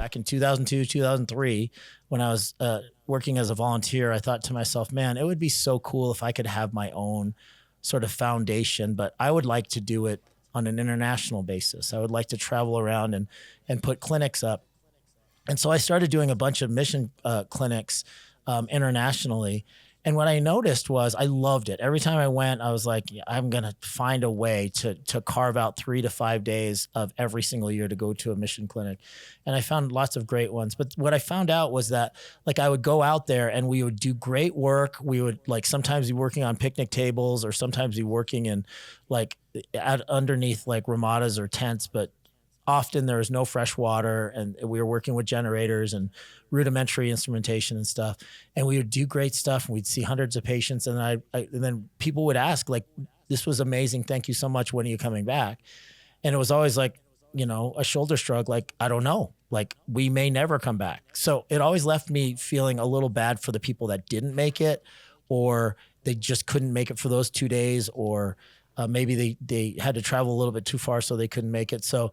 back in 2002, 2003, when I was working as a volunteer, I thought to myself, man, it would be so cool if I could have my own sort of foundation, but I would like to do it on an international basis. I would like to travel around and put clinics up. And so I started doing a bunch of mission clinics internationally. And what I noticed was I loved it. Every time I went, I was like, yeah, I'm going to find a way to carve out 3 to 5 days of every single year to go to a mission clinic. And I found lots of great ones. But what I found out was that like I would go out there and we would do great work. We would like sometimes be working on picnic tables or sometimes be working in like underneath like ramadas or tents, but often there was no fresh water and we were working with generators and rudimentary instrumentation and stuff. And we would do great stuff and we'd see hundreds of patients. And and then people would ask like, this was amazing. Thank you so much. When are you coming back? And it was always like, you know, a shoulder shrug. Like, I don't know, like we may never come back. So it always left me feeling a little bad for the people that didn't make it, or they just couldn't make it for those 2 days, or maybe they had to travel a little bit too far so they couldn't make it. So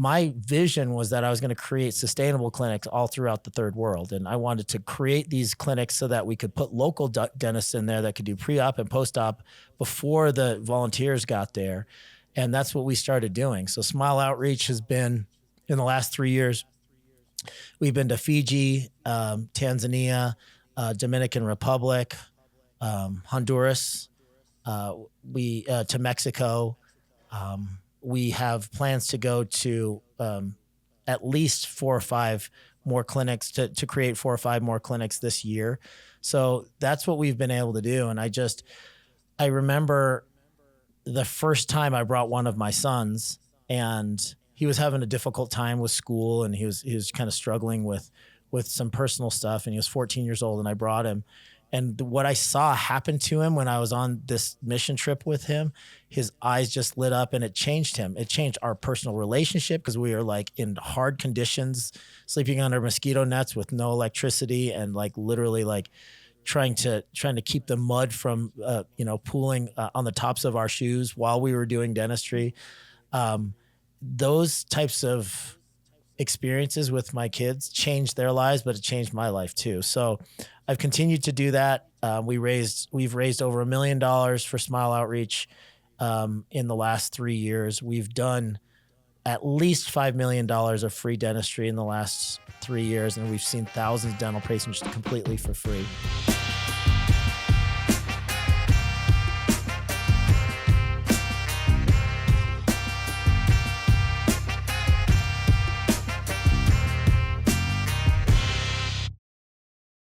my vision was that I was going to create sustainable clinics all throughout the third world. And I wanted to create these clinics so that we could put local dentists in there that could do pre-op and post-op before the volunteers got there. And that's what we started doing. So Smile Outreach has been, in the last 3 years, we've been to Fiji, Tanzania, Dominican Republic, Honduras, to Mexico. We have plans to go to at least 4 or 5 more clinics to create 4 or 5 more clinics this year. So that's what we've been able to do. And I remember the first time I brought one of my sons, and he was having a difficult time with school, and he was kind of struggling with some personal stuff, and he was 14 years old, and I brought him. And what I saw happen to him when I was on this mission trip with him, his eyes just lit up and it changed him. It changed our personal relationship because we were like in hard conditions, sleeping under mosquito nets with no electricity and like literally like trying to keep the mud from, pooling on the tops of our shoes while we were doing dentistry. Those types of experiences with my kids changed their lives, but it changed my life too. So I've continued to do that. We've raised over $1 million for Smile Outreach in the last 3 years. We've done at least $5 million of free dentistry in the last 3 years, and we've seen thousands of dental patients completely for free.